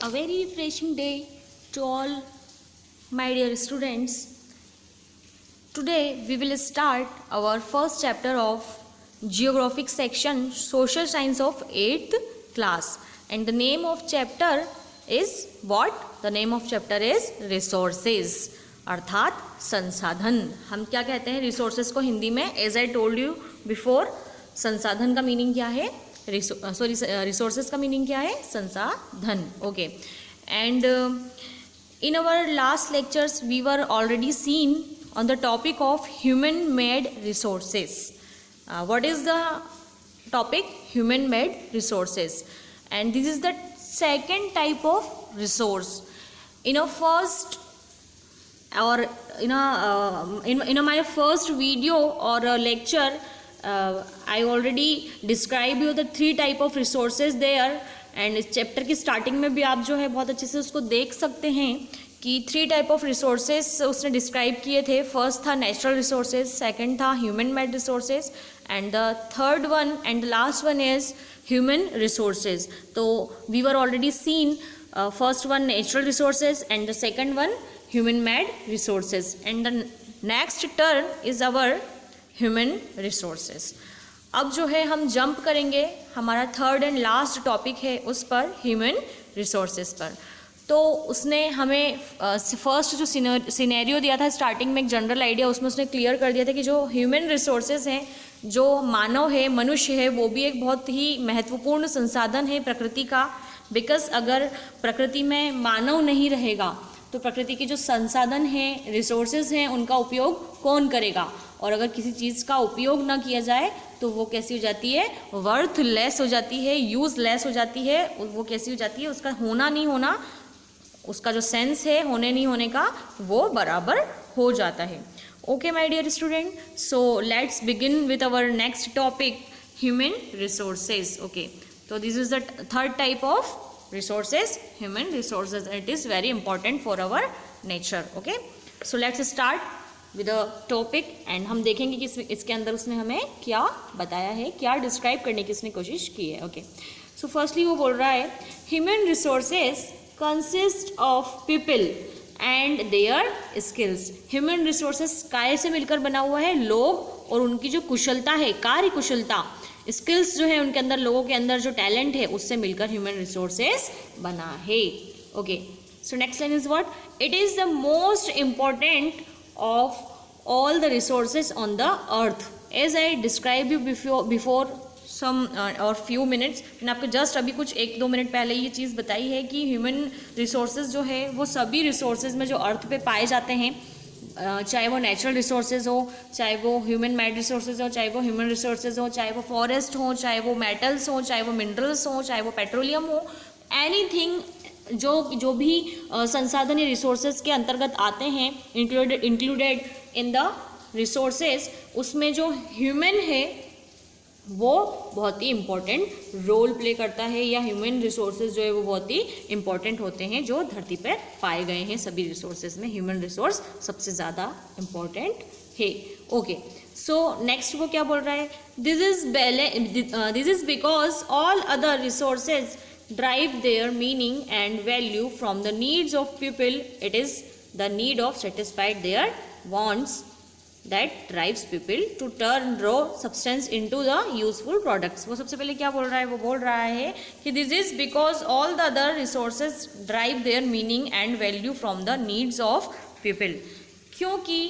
A very refreshing day to all my dear students. Today we will start our first chapter of Geographic section Social Science of 8th class, and the name of chapter is what? The name of chapter is Resources, अर्थात संसाधन. हम क्या कहते हैं resources को हिंदी में? As I told you before, संसाधन का मीनिंग क्या है? रिसोर्सेज का मीनिंग क्या है? संसाधन. Okay. And in our last lectures we were already seen on the topic of human made resources. What is the topic? Human made resources, and this is the second type of resource. In a first or in my first video or a lecture, I already described you the three type of resources there. And इस chapter की starting में भी आप जो है बहुत अच्छे से उसको देख सकते हैं कि थ्री टाइप ऑफ रिसोर्सेज उसने डिस्क्राइब किए थे. फर्स्ट था नेचुरल रिसोर्सेज, सेकंड था human made resources, and the third one and the last one is human resources. तो we were already seen first one natural resources and the second one human made resources, and the next turn is our human resources. अब जो है हम jump करेंगे, हमारा third and last topic है उस पर, ह्यूमन रिसोर्सेज पर. तो उसने हमें फर्स्ट जो सिनेरियो दिया था स्टार्टिंग में, एक जनरल आइडिया उसमें उसने क्लियर कर दिया था कि जो ह्यूमन रिसोर्सेज हैं, जो मानव है, मनुष्य है, वो भी एक बहुत ही महत्वपूर्ण संसाधन है प्रकृति का. बिकॉज अगर प्रकृति में मानव नहीं रहेगा तो प्रकृति के जो संसाधन हैं, रिसोर्सेज हैं, उनका उपयोग कौन करेगा? और अगर किसी चीज़ का उपयोग ना किया जाए तो वो कैसी हो जाती है? वर्थलेस हो जाती है, यूजलेस हो जाती है. वो कैसी हो जाती है? उसका होना नहीं होना, उसका जो सेंस है होने नहीं होने का, वो बराबर हो जाता है. Okay my dear student, so let's begin with our next topic, human resources. Okay, तो this is the third type of resources, human resources, and it is very important for our nature. Okay, so let's start with the topic, and हम देखेंगे कि इसके अंदर उसने हमें क्या बताया है, क्या डिस्क्राइब करने की उसने कोशिश की है. ओके, सो फर्स्टली वो बोल रहा है human resources consist of people and their skills. Human resources काय से मिलकर बना हुआ है? लोग और उनकी जो कुशलता है, कार्य कुशलता, स्किल्स जो है उनके अंदर, लोगों के अंदर जो टैलेंट है, उससे मिलकर ह्यूमन रिसोर्सेज बना है. Okay, so next line is what? It is the most important of all the resources on the earth. As I describe you before some और फ्यू मिनट्स, मैंने आपको जस्ट अभी कुछ 1-2 मिनट पहले ये चीज़ बताई है कि ह्यूमन रिसोर्सेज जो है वो सभी रिसोर्सेज में जो अर्थ पे पाए जाते हैं, चाहे वो नेचुरल रिसोर्सेज हो, चाहे वो ह्यूमन मेड रिसोर्सेज हो, चाहे वो ह्यूमन रिसोर्सेज हो, चाहे वो फॉरेस्ट हो, चाहे वो मेटल्स हो, चाहे वो मिनरल्स हो, चाहे वो पेट्रोलियम हो, एनीथिंग जो भी संसाधन या रिसोर्सेज के अंतर्गत आते हैं, इंक्लूडेड इन द रिसोर्सेज, उसमें जो ह्यूमन है वो बहुत ही इम्पोर्टेंट रोल प्ले करता है, या ह्यूमन रिसोर्सेज जो है वो बहुत ही इम्पोर्टेंट होते हैं जो धरती पर पाए गए हैं. सभी रिसोर्सेज में ह्यूमन रिसोर्स सबसे ज़्यादा इम्पोर्टेंट है. ओके, सो नेक्स्ट वो क्या बोल रहा है? This is because all other resources drive their meaning and value from the needs of people. It is the need of satisfied their wants that drives people to turn raw substance into the useful products. वो सबसे पहले क्या बोल रहा है? वो बोल रहा है कि this is because all the other resources drive their meaning and value from the needs of people. क्योंकि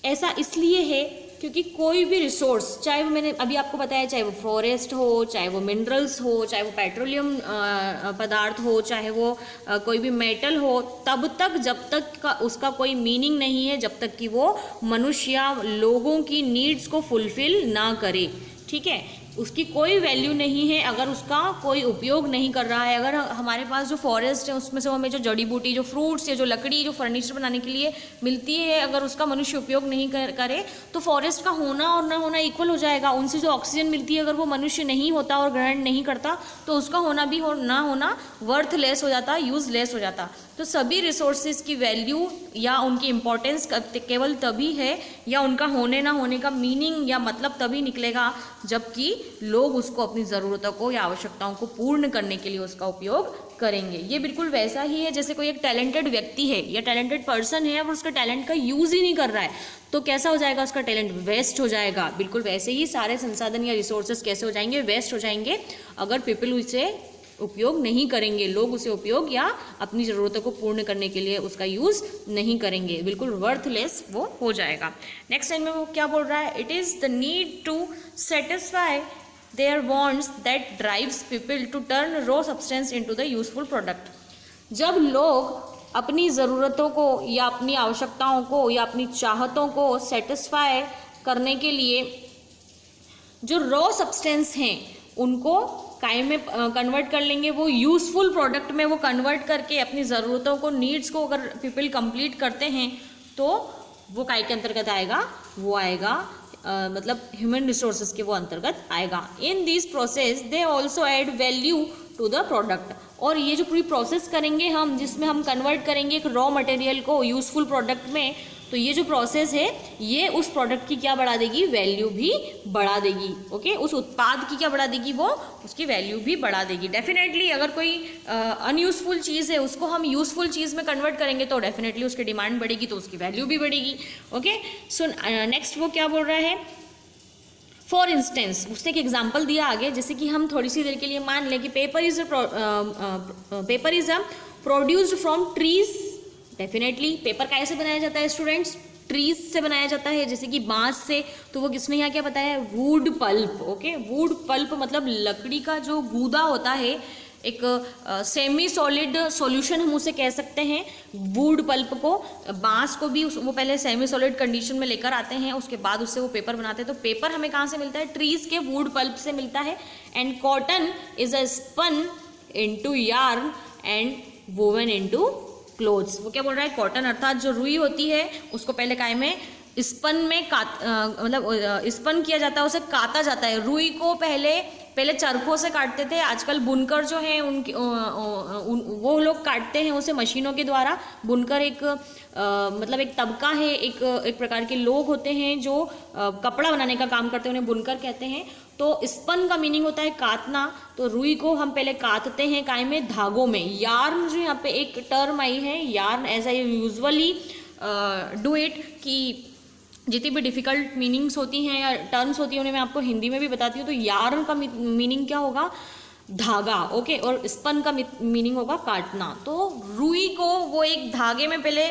ऐसा इसलिए है क्योंकि कोई भी रिसोर्स, चाहे वो मैंने अभी आपको बताया, चाहे वो फॉरेस्ट हो, चाहे वो मिनरल्स हो, चाहे वो पेट्रोलियम पदार्थ हो, चाहे वो कोई भी मेटल हो, तब तक जब तक का उसका कोई मीनिंग नहीं है, जब तक कि वो मनुष्य या लोगों की नीड्स को फुलफिल ना करे. ठीक है, उसकी कोई वैल्यू नहीं है अगर उसका कोई उपयोग नहीं कर रहा है. अगर हमारे पास जो फॉरेस्ट है उसमें से हमें जो जड़ी बूटी, जो फ्रूट्स या जो लकड़ी, जो फर्नीचर बनाने के लिए मिलती है, अगर उसका मनुष्य उपयोग नहीं करे तो फॉरेस्ट का होना और ना होना इक्वल हो जाएगा. उनसे जो ऑक्सीजन मिलती है, अगर वो मनुष्य नहीं होता और ग्रहण नहीं करता तो उसका होना भी ना होना वर्थलेस हो जाता, यूजलेस हो जाता. तो सभी रिसोर्सेज की वैल्यू या उनकी इम्पोर्टेंस केवल तभी है, या उनका होने ना होने का मीनिंग या मतलब तभी निकलेगा जबकि लोग उसको अपनी ज़रूरतों को या आवश्यकताओं को पूर्ण करने के लिए उसका उपयोग करेंगे। ये बिल्कुल वैसा ही है जैसे कोई एक टैलेंटेड व्यक्ति है या टैलेंटेड पर्सन है और उसका टैलेंट का यूज़ ही नहीं कर रहा है तो कैसा हो जाएगा, उसका टैलेंट वेस्ट हो जाएगा। बिल्कुल वैसे ही सारे संसाधन या रिसोर्सेज कैसे हो जाएंगे, वेस्ट हो जाएंगे अगर पीपल उसे उपयोग नहीं करेंगे, लोग उसे उपयोग या अपनी ज़रूरतों को पूर्ण करने के लिए उसका यूज़ नहीं करेंगे, बिल्कुल वर्थलेस वो हो जाएगा। नेक्स्ट लाइन में वो क्या बोल रहा है, it is the need to satisfy their wants that drives people to turn raw substance into the useful product. जब लोग अपनी ज़रूरतों को या अपनी आवश्यकताओं को या अपनी चाहतों को सेटिस्फाई करने के लिए जो रॉ सब्सटेंस हैं उनको काय में कन्वर्ट कर लेंगे, वो यूज़फुल प्रोडक्ट में वो कन्वर्ट करके अपनी ज़रूरतों को, नीड्स को अगर पीपल कंप्लीट करते हैं तो वो काय के अंतर्गत आएगा, वो आएगा मतलब ह्यूमन रिसोर्सेज के वो अंतर्गत आएगा। In this process they also add value to the product. और ये जो पूरी प्रोसेस करेंगे हम, जिसमें हम कन्वर्ट करेंगे एक रॉ मटेरियल को यूज़फुल प्रोडक्ट में, तो ये जो प्रोसेस है ये उस प्रोडक्ट की क्या बढ़ा देगी, वैल्यू भी बढ़ा देगी। ओके, उस उत्पाद की क्या बढ़ा देगी, वो उसकी वैल्यू भी बढ़ा देगी। डेफिनेटली अगर कोई अनयूज़फुल चीज़ है उसको हम यूज़फुल चीज़ में कन्वर्ट करेंगे तो डेफिनेटली उसकी डिमांड बढ़ेगी, तो उसकी वैल्यू भी बढ़ेगी। ओके, सो नेक्स्ट वो क्या बोल रहा है, फॉर इंस्टेंस उसने एक एग्जाम्पल दिया आगे, जैसे कि हम थोड़ी सी देर के लिए मान लें कि paper is a produced from trees. Definitely paper कैसे बनाया जाता है स्टूडेंट्स, ट्रीज से बनाया जाता है, जैसे कि बांस से। तो वो किसने यहाँ क्या बताया है, wood pulp. Okay, wood pulp मतलब लकड़ी का जो गूदा होता है, एक सेमी सॉलिड सॉल्यूशन हम उसे कह सकते हैं वुड पल्प को। बांस को भी वो पहले सेमी सॉलिड कंडीशन में लेकर आते हैं, उसके बाद उससे वो पेपर बनाते हैं। तो पेपर हमें कहाँ से मिलता है, ट्रीज के वुड पल्प से मिलता है। And cotton is a spun into yarn and woven into clothes. वो क्या बोल रहा है, कॉटन अर्थात जो रुई होती है उसको पहले काय में स्पन में मतलब स्पन किया जाता है, उसे काता जाता है। रुई को पहले चरखों से काटते थे, आजकल बुनकर जो हैं उनकी वो लोग काटते हैं उसे मशीनों के द्वारा। बुनकर एक मतलब एक तबका है, एक प्रकार के लोग होते हैं जो कपड़ा बनाने का काम करते हैं, उन्हें बुनकर कहते हैं। तो स्पन का मीनिंग होता है काटना। तो रुई को हम पहले काटते हैं काय में, धागों में। यार्न जो यहाँ पे एक टर्म आई है, yarn as I usually do it, कि जितनी भी डिफ़िकल्ट मीनिंग्स होती हैं या टर्म्स होती हैं उन्हें मैं आपको हिंदी में भी बताती हूँ। तो यार्न का मीनिंग क्या होगा, धागा। ओके, और स्पन का मीनिंग होगा काटना। तो रुई को वो एक धागे में पहले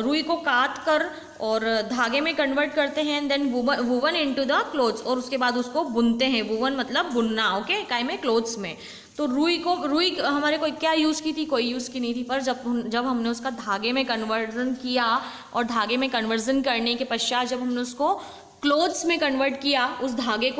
रुई को काट कर और धागे में कन्वर्ट करते हैं, then woven into the clothes, और उसके बाद उसको बुनते हैं। वुवन मतलब बुनना। ओके, काय में, क्लोथ्स में। तो रुई हमारे को क्या यूज़ की थी, कोई यूज़ की नहीं थी, पर जब हमने उसका धागे में कन्वर्जन किया और धागे में कन्वर्जन करने के पश्चात जब हमने उसको क्लोथ्स में कन्वर्ट किया, उस धागे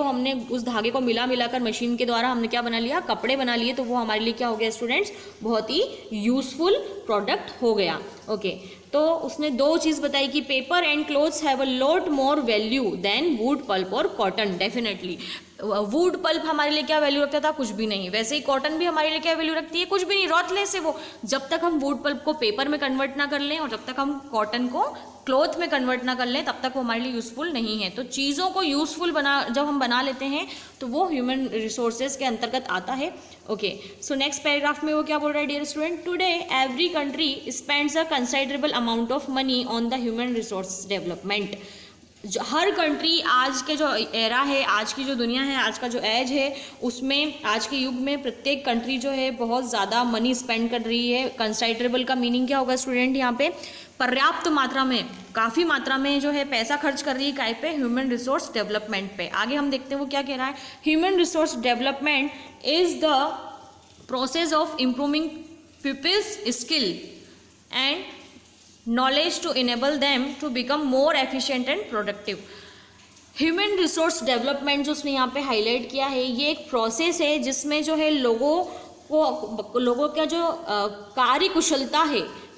को मिला कर मशीन के द्वारा हमने क्या बना लिया, कपड़े बना लिए। तो वो हमारे लिए क्या हो गया स्टूडेंट्स, बहुत ही यूजफुल प्रोडक्ट हो गया। ओके, तो उसने दो चीज़ बताई कि paper and clothes have a lot more value than wood pulp और कॉटन। डेफिनेटली वुड पल्प हमारे लिए क्या वैल्यू रखता था, कुछ भी नहीं। वैसे ही कॉटन भी हमारे लिए क्या वैल्यू रखती है, कुछ भी नहीं, रॉटलेस है वो। जब तक हम वुड पल्प को पेपर में कन्वर्ट ना कर लें और जब तक हम कॉटन को क्लॉथ में कन्वर्ट ना कर लें, तब तक वो हमारे लिए यूज़फुल नहीं है। तो चीज़ों को यूज़फुल जब हम बना लेते हैं तो वो ह्यूमन रिसोर्सेज के अंतर्गत आता है। ओके, सो नेक्स्ट पैराग्राफ में वो क्या बोल रहा है, dear student, today every country spends a considerable amount of money on the human resource development. हर कंट्री, आज के जो एरा है, आज की जो दुनिया है, आज का जो एज है, उसमें आज के युग में प्रत्येक कंट्री जो है बहुत ज़्यादा मनी स्पेंड कर रही है। कंसिडरेबल का मीनिंग क्या होगा स्टूडेंट, यहाँ पे पर्याप्त मात्रा में, काफ़ी मात्रा में जो है पैसा खर्च कर रही है काय पे, ह्यूमन रिसोर्स डेवलपमेंट पे। आगे हम देखते हैं वो क्या कह रहा है, human resource development is the process of improving people's skill and knowledge to enable them to become more efficient and productive। Human resource development जो उसने यहाँ पे हाईलाइट किया है, ये एक प्रोसेस है जिसमें जो है लोगों का जो कार्य कुशलता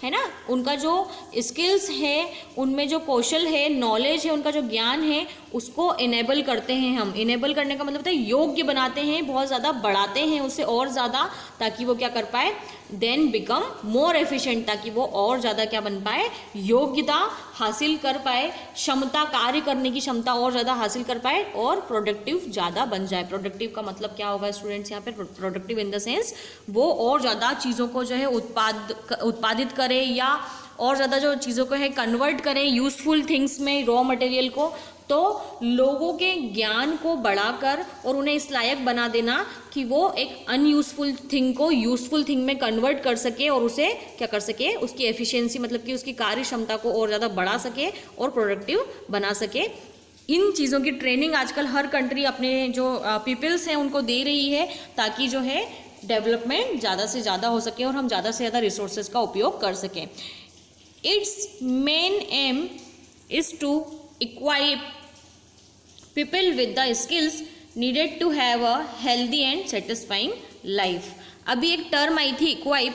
है ना, उनका जो स्किल्स है, उनमें जो कौशल है, नॉलेज है, उनका जो ज्ञान है, उसको इनेबल करते हैं हम। इनेबल करने का मतलब होता है योग्य बनाते हैं, बहुत ज़्यादा बढ़ाते हैं उसे और ज़्यादा, ताकि वो क्या कर पाए, देन बिकम मोर एफिशिएंट, ताकि वो और ज़्यादा क्या बन पाए, योग्यता हासिल कर पाए, क्षमता, कार्य करने की क्षमता और ज़्यादा हासिल कर पाए और प्रोडक्टिव ज़्यादा बन जाए। प्रोडक्टिव का मतलब क्या होगा स्टूडेंट्स यहाँ पे, प्रोडक्टिव इन द सेंस वो और ज़्यादा चीज़ों को जो है उत्पादित करे या और ज़्यादा जो चीज़ों को है कन्वर्ट करें यूज़फुल थिंग्स में, रॉ मटेरियल को, तो लोगों के ज्ञान को बढ़ाकर और उन्हें इस लायक बना देना कि वो एक अनयूज़फुल थिंग को यूज़फुल थिंग में कन्वर्ट कर सके और उसे क्या कर सके, उसकी एफिशिएंसी मतलब कि उसकी कार्य क्षमता को और ज़्यादा बढ़ा सके और प्रोडक्टिव बना सके। इन चीज़ों की ट्रेनिंग आजकल हर कंट्री अपने जो पीपल्स हैं उनको दे रही है, ताकि जो है डेवलपमेंट ज़्यादा से ज़्यादा हो सके और हम ज़्यादा से ज़्यादा रिसोर्सेज का उपयोग कर सकें। It's main aim is to equip people with the skills needed to have a healthy and satisfying life। अभी एक टर्म आई थी इक्वाइप,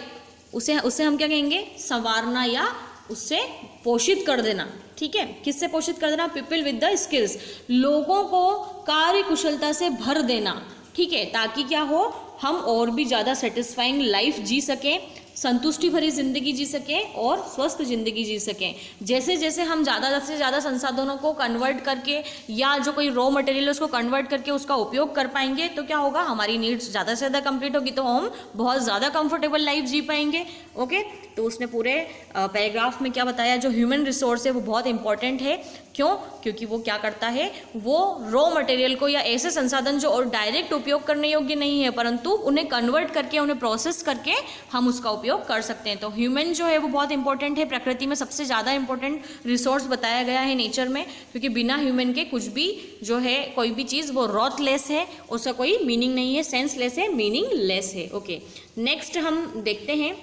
उसे हम क्या कहेंगे, संवारना या उससे पोषित कर देना। ठीक है, किससे पोषित कर देना, पीपल विद द स्किल्स, लोगों को कार्य कुशलता से भर देना। ठीक है, ताकि क्या हो, हम और भी ज़्यादा सेटिस्फाइंग लाइफ जी सकें, संतुष्टि भरी जिंदगी जी सकें और स्वस्थ जिंदगी जी सकें। जैसे जैसे हम ज़्यादा से ज़्यादा संसाधनों को कन्वर्ट करके या जो कोई रॉ मटेरियल है उसको कन्वर्ट करके उसका उपयोग कर पाएंगे, तो क्या होगा, हमारी नीड्स ज़्यादा से ज़्यादा कंप्लीट होगी, तो हम बहुत ज़्यादा कंफर्टेबल लाइफ जी पाएंगे। ओके, तो उसने पूरे पैराग्राफ में क्या बताया, जो ह्यूमन रिसोर्स है वो बहुत इंपॉर्टेंट है। क्यों, क्योंकि वो क्या करता है, वो रॉ मटेरियल को या ऐसे संसाधन जो और डायरेक्ट उपयोग करने योग्य नहीं है, परंतु उन्हें कन्वर्ट करके, उन्हें प्रोसेस करके हम उसका उपयोग कर सकते हैं। तो ह्यूमन जो है वो बहुत इंपॉर्टेंट है, प्रकृति में सबसे ज़्यादा इंपॉर्टेंट रिसोर्स बताया गया है नेचर में, क्योंकि बिना ह्यूमन के कुछ भी जो है, कोई भी चीज़ वो रॉथलेस है, उसका कोई मीनिंग नहीं है, सेंसलेस है, मीनिंगलेस है। ओके, नेक्स्ट हम देखते हैं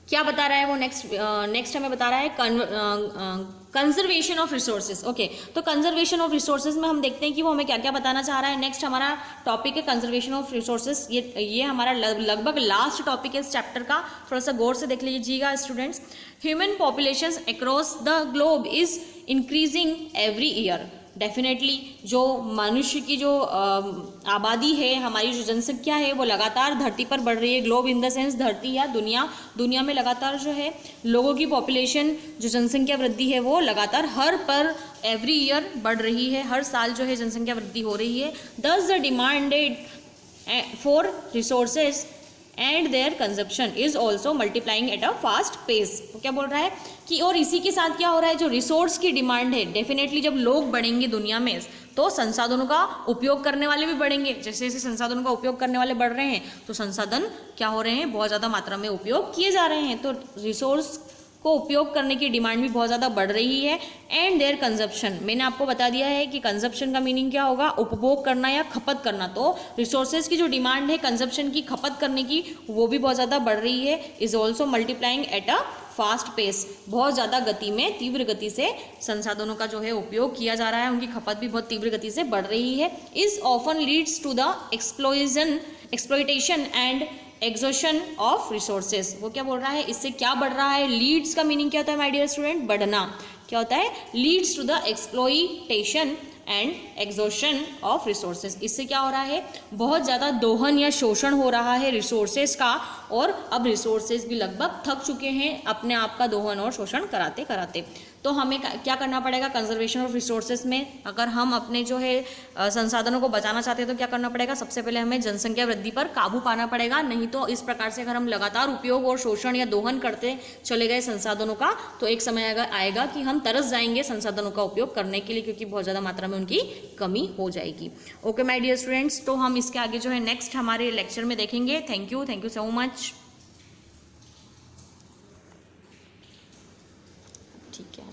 क्या बता रहा है वो। नेक्स्ट हमें बता रहा है कंजर्वेशन ऑफ रिसोर्सेज। ओके, तो कंजर्वेशन ऑफ रिसोर्सेज में हम देखते हैं कि वो हमें क्या क्या बताना चाह रहा है। नेक्स्ट हमारा टॉपिक है कंजर्वेशन ऑफ रिसोर्सेज। ये हमारा लगभग लास्ट टॉपिक है इस चैप्टर का, थोड़ा सा गौर से देख लीजिएगा students. Human population across the globe is increasing every year. Definitely जो मनुष्य की जो आबादी है, हमारी जो जनसंख्या है वो लगातार धरती पर बढ़ रही है। ग्लोब इन द सेंस धरती या दुनिया में लगातार जो है लोगों की पॉपुलेशन, जो जनसंख्या वृद्धि है वो लगातार एवरी ईयर बढ़ रही है, हर साल जो है जनसंख्या वृद्धि हो रही है। Thus the demanded for resources and their consumption is also multiplying at a fast pace. वो क्या बोल रहा है कि और इसी के साथ क्या हो रहा है, जो रिसोर्स की डिमांड है, डेफिनेटली जब लोग बढ़ेंगे दुनिया में तो संसाधनों का उपयोग करने वाले भी बढ़ेंगे। जैसे जैसे संसाधनों का उपयोग करने वाले बढ़ रहे हैं तो संसाधन क्या हो रहे हैं, बहुत ज़्यादा मात्रा में उपयोग किए जा रहे हैं, तो रिसोर्स को उपयोग करने की डिमांड भी बहुत ज़्यादा बढ़ रही है। एंड देयर कंजप्शन, मैंने आपको बता दिया है कि कंजप्शन का मीनिंग क्या होगा, उपभोग करना या खपत करना। तो रिसोर्सेज की जो डिमांड है कंजप्शन की, खपत करने की, वो भी बहुत ज़्यादा बढ़ रही है। Is also multiplying at a fast pace, बहुत ज़्यादा गति में, तीव्र गति से संसाधनों का जो है उपयोग किया जा रहा है, उनकी खपत भी बहुत तीव्र गति से बढ़ रही है। Is often leads to the exploitation and exhaustion of resources. वो क्या बोल रहा है, इससे क्या बढ़ रहा है, लीड्स का मीनिंग क्या होता है माय डियर स्टूडेंट, बढ़ना। क्या होता है, leads to the exploitation and exhaustion of resources. इससे क्या हो रहा है, बहुत ज़्यादा दोहन या शोषण हो रहा है रिसोर्सेज का, और अब रिसोर्सेज भी लगभग थक चुके हैं अपने आप का दोहन और शोषण कराते कराते। तो हमें क्या करना पड़ेगा कंजर्वेशन ऑफ रिसोर्सेज में, अगर हम अपने जो है संसाधनों को बचाना चाहते हैं तो क्या करना पड़ेगा, सबसे पहले हमें जनसंख्या वृद्धि पर काबू पाना पड़ेगा। नहीं तो इस प्रकार से अगर हम लगातार उपयोग और शोषण या दोहन करते चले गए संसाधनों का, तो एक समय आएगा कि हम तरस जाएंगे संसाधनों का उपयोग करने के लिए, क्योंकि बहुत ज़्यादा मात्रा में उनकी कमी हो जाएगी। ओके माय डियर स्टूडेंट्स, तो हम इसके आगे जो है नेक्स्ट हमारे लेक्चर में देखेंगे। Thank you so much. ठीक है।